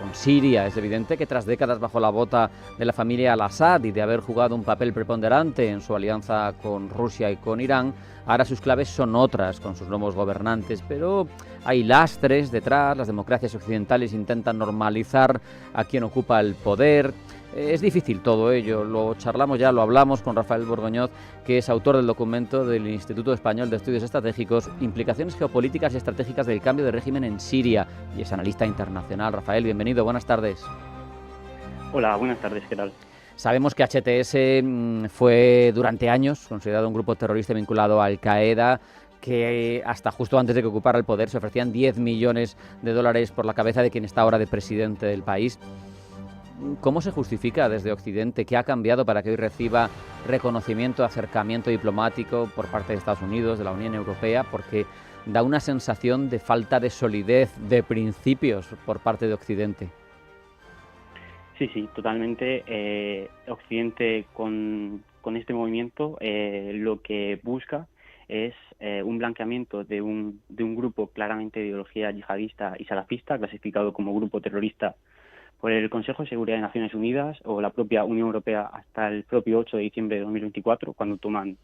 con Siria. Es evidente que tras décadas bajo la bota de la familia al-Assad y de haber jugado un papel preponderante en su alianza con Rusia y con Irán, ahora sus claves son otras con sus nuevos gobernantes, pero hay lastres detrás. Las democracias occidentales intentan normalizar a quien ocupa el poder. Es difícil todo ello, lo charlamos ya, lo hablamos con Rafael Borgoñoz, que es autor del documento del Instituto Español de Estudios Estratégicos, Implicaciones geopolíticas y estratégicas del cambio de régimen en Siria, y es analista internacional. Rafael, bienvenido, buenas tardes. Hola, buenas tardes, ¿qué tal? Sabemos que HTS fue durante años considerado un grupo terrorista vinculado a Al-Qaeda, que hasta justo antes de que ocupara el poder se ofrecían 10 millones de dólares por la cabeza de quien está ahora de presidente del país. ¿Cómo se justifica desde Occidente? ¿Qué ha cambiado para que hoy reciba reconocimiento, acercamiento diplomático por parte de Estados Unidos, de la Unión Europea? Porque da una sensación de falta de solidez, de principios por parte de Occidente. Sí, totalmente. Occidente con este movimiento lo que busca es un blanqueamiento de un grupo claramente de ideología yihadista y salafista, clasificado como grupo terrorista por el Consejo de Seguridad de Naciones Unidas o la propia Unión Europea hasta el propio 8 de diciembre de 2024, cuando toman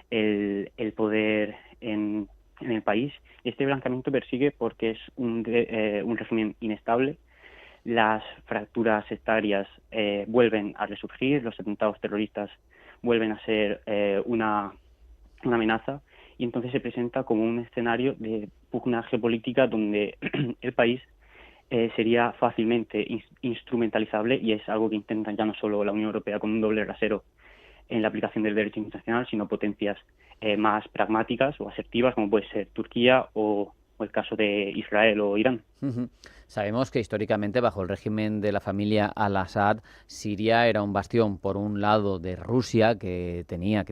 el poder en el país. Este blanqueamiento persigue porque es un régimen inestable. Las fracturas sectarias vuelven a resurgir, los atentados terroristas vuelven a ser una amenaza, y entonces se presenta como un escenario de pugna geopolítica donde el país sería fácilmente instrumentalizable, y es algo que intentan ya no solo la Unión Europea con un doble rasero en la aplicación del derecho internacional, sino potencias más pragmáticas o asertivas, como puede ser Turquía o el caso de Israel o Irán. Sabemos que históricamente, bajo el régimen de la familia al-Assad, Siria era un bastión, por un lado, de Rusia, que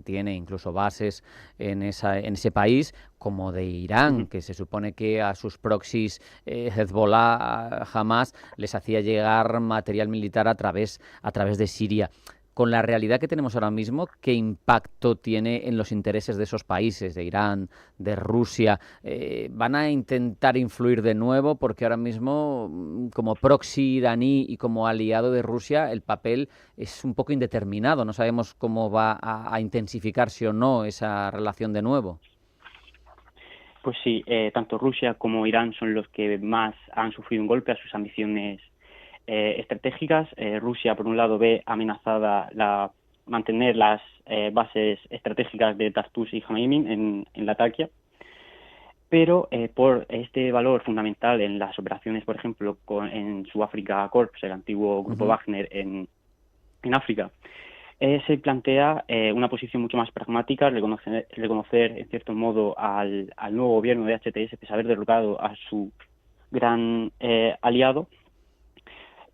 tiene incluso bases en ese país, como de Irán, que se supone que a sus proxies Hezbollah, Hamas, les hacía llegar material militar a través de Siria. Con la realidad que tenemos ahora mismo, ¿qué impacto tiene en los intereses de esos países, de Irán, de Rusia? ¿Van a intentar influir de nuevo? Porque ahora mismo, como proxy iraní y como aliado de Rusia, el papel es un poco indeterminado. No sabemos cómo va a intensificarse o no esa relación de nuevo. Pues sí, tanto Rusia como Irán son los que más han sufrido un golpe a sus ambiciones estratégicas. Rusia, por un lado, ve amenazada mantener las bases estratégicas de Tartus y Jamaimin en Latakia, pero por este valor fundamental en las operaciones, por ejemplo, en Sudáfrica Corps, el antiguo grupo Wagner en África, se plantea una posición mucho más pragmática, reconocer en cierto modo al nuevo gobierno de HTS, pese a haber derrotado a su gran aliado,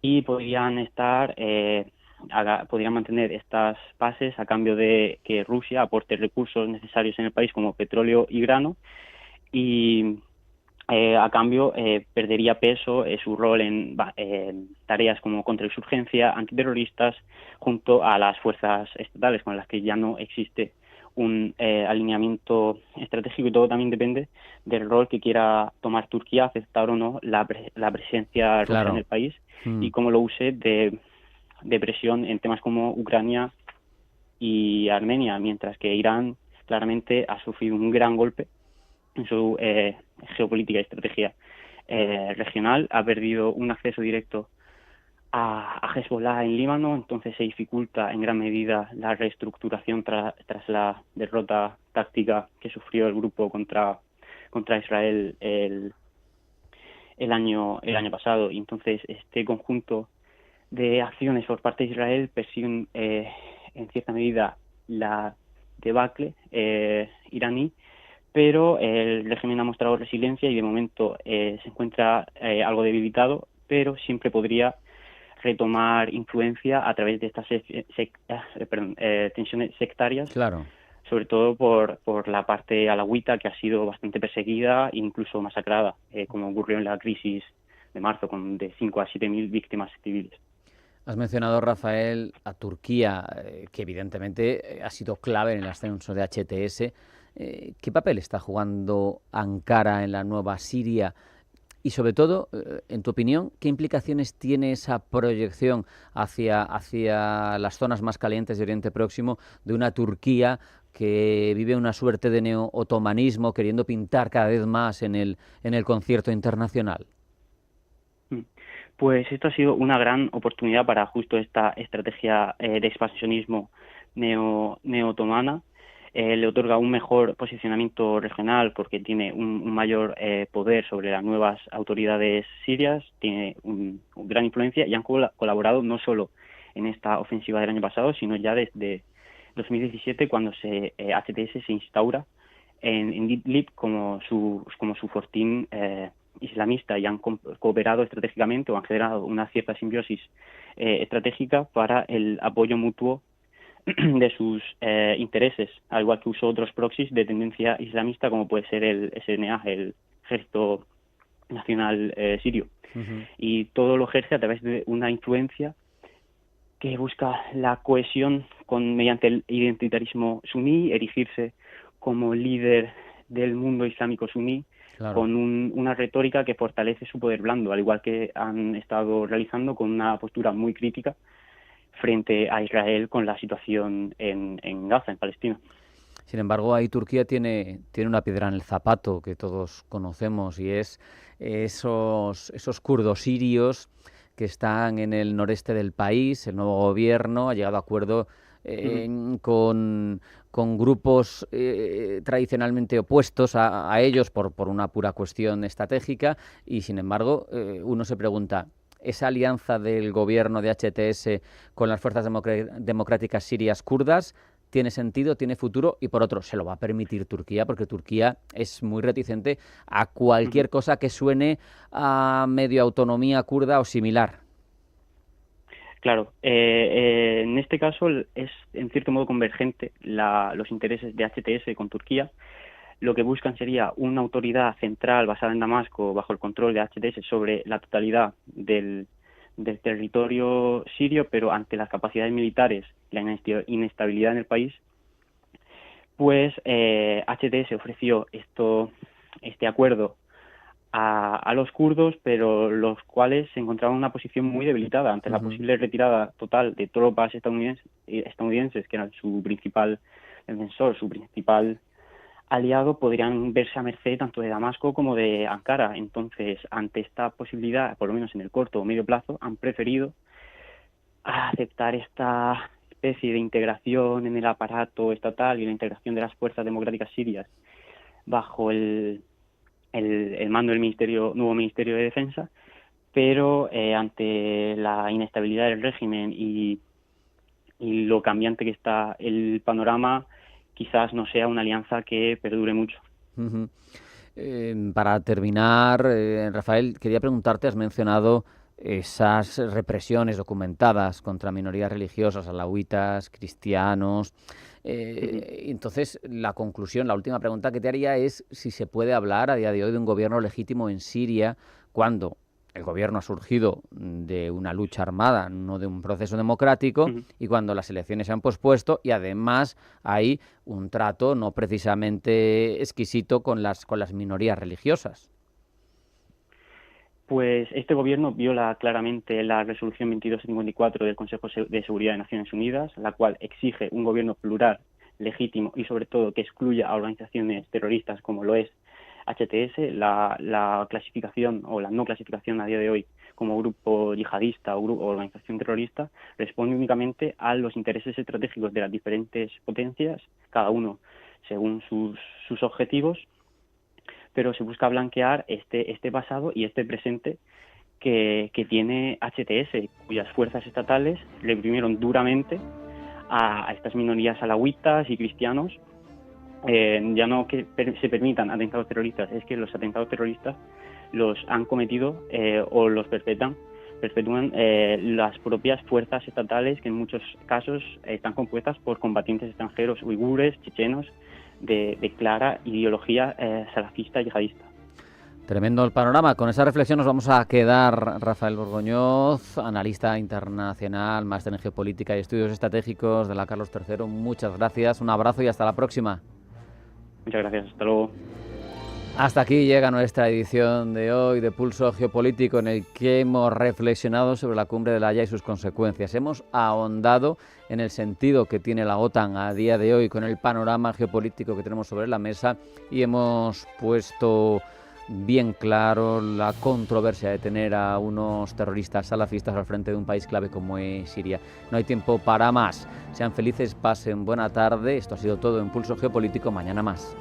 y podrían mantener estas bases a cambio de que Rusia aporte recursos necesarios en el país como petróleo y grano, y a cambio perdería peso su rol en tareas como contrainsurgencia, antiterroristas, junto a las fuerzas estatales con las que ya no existe un alineamiento estratégico, y todo también depende del rol que quiera tomar Turquía, aceptar o no la presencia rusa en el país, y cómo lo use de presión en temas como Ucrania y Armenia, mientras que Irán claramente ha sufrido un gran golpe en su geopolítica y estrategia regional. Ha perdido un acceso directo a Hezbollah en Líbano, entonces se dificulta en gran medida la reestructuración tras la derrota táctica que sufrió el grupo contra Israel el año pasado. Y entonces este conjunto de acciones por parte de Israel persiguen en cierta medida la debacle iraní, pero el régimen ha mostrado resiliencia y de momento se encuentra algo debilitado, pero siempre podría retomar influencia a través de estas tensiones sectarias, sobre todo por la parte alawita, que ha sido bastante perseguida e incluso masacrada, como ocurrió en la crisis de marzo, con de 5 a 7.000 víctimas civiles. Has mencionado, Rafael, a Turquía, que evidentemente ha sido clave en el ascenso de HTS. ¿Qué papel está jugando Ankara en la nueva Siria? Y sobre todo, en tu opinión, ¿qué implicaciones tiene esa proyección hacia las zonas más calientes de Oriente Próximo de una Turquía que vive una suerte de neo-otomanismo, queriendo pintar cada vez más en el concierto internacional? Mm. Pues esto ha sido una gran oportunidad para justo esta estrategia de expansionismo neo-otomana. Le otorga un mejor posicionamiento regional porque tiene un mayor poder sobre las nuevas autoridades sirias, tiene una gran influencia y han colaborado no solo en esta ofensiva del año pasado, sino ya desde 2017 cuando HTS se instaura en Idlib como su fortín islamista y han cooperado estratégicamente o han generado una cierta simbiosis estratégica para el apoyo mutuo de sus intereses, al igual que usó otros proxies de tendencia islamista como puede ser el SNA, el Ejército Nacional Sirio. Y todo lo ejerce a través de una influencia que busca la cohesión mediante el identitarismo suní, erigirse como líder del mundo islámico suní, claro, con una retórica que fortalece su poder blando, al igual que han estado realizando con una postura muy crítica frente a Israel con la situación en Gaza, en Palestina. Sin embargo, ahí Turquía tiene una piedra en el zapato que todos conocemos y es esos kurdos sirios que están en el noreste del país. El nuevo gobierno ha llegado a acuerdo con grupos tradicionalmente opuestos a ellos por una pura cuestión estratégica y, sin embargo, uno se pregunta, ¿esa alianza del gobierno de HTS con las fuerzas democráticas sirias kurdas tiene sentido, tiene futuro? Y por otro, ¿se lo va a permitir Turquía? Porque Turquía es muy reticente a cualquier cosa que suene a medio autonomía kurda o similar. Claro, en este caso es en cierto modo convergente los intereses de HTS con Turquía. Lo que buscan sería una autoridad central basada en Damasco bajo el control de HTS sobre la totalidad del territorio sirio, pero ante las capacidades militares y la inestabilidad en el país, pues HTS ofreció este acuerdo a los kurdos, pero los cuales se encontraban en una posición muy debilitada ante la posible retirada total de tropas estadounidenses, que eran su principal defensor, su principal aliado, podrían verse a merced tanto de Damasco como de Ankara. Entonces, ante esta posibilidad, por lo menos en el corto o medio plazo, han preferido aceptar esta especie de integración en el aparato estatal y la integración de las fuerzas democráticas sirias bajo el mando del nuevo Ministerio de Defensa, pero ante la inestabilidad del régimen y lo cambiante que está el panorama, quizás no sea una alianza que perdure mucho. Para terminar, Rafael, quería preguntarte, has mencionado esas represiones documentadas contra minorías religiosas, alauitas, cristianos. Entonces, la conclusión, la última pregunta que te haría es si se puede hablar a día de hoy de un gobierno legítimo en Siria cuando el gobierno ha surgido de una lucha armada, no de un proceso democrático, y cuando las elecciones se han pospuesto y además hay un trato no precisamente exquisito con las minorías religiosas. Pues este gobierno viola claramente la resolución 2254 del Consejo de Seguridad de Naciones Unidas, la cual exige un gobierno plural, legítimo y sobre todo que excluya a organizaciones terroristas como lo es HTS. La clasificación o la no clasificación a día de hoy como grupo yihadista o organización terrorista responde únicamente a los intereses estratégicos de las diferentes potencias, cada uno según sus objetivos, pero se busca blanquear este pasado y este presente que tiene HTS, cuyas fuerzas estatales reprimieron duramente a estas minorías alauitas y cristianos. Ya no que se permitan atentados terroristas, es que los atentados terroristas los han cometido o los perpetúan las propias fuerzas estatales, que en muchos casos están compuestas por combatientes extranjeros uigures, chechenos, de clara ideología salafista y yihadista. Tremendo el panorama. Con esa reflexión nos vamos a quedar. Rafael Borgoñoz, analista internacional, máster en geopolítica y estudios estratégicos de la Carlos III. Muchas gracias, un abrazo y hasta la próxima. Muchas gracias, hasta luego. Hasta aquí llega nuestra edición de hoy de Pulso Geopolítico, en el que hemos reflexionado sobre la Cumbre de La Haya y sus consecuencias. Hemos ahondado en el sentido que tiene la OTAN a día de hoy con el panorama geopolítico que tenemos sobre la mesa y hemos puesto bien claro la controversia de tener a unos terroristas salafistas al frente de un país clave como es Siria. No hay tiempo para más. Sean felices, pasen buena tarde. Esto ha sido todo en Pulso Geopolítico. Mañana más.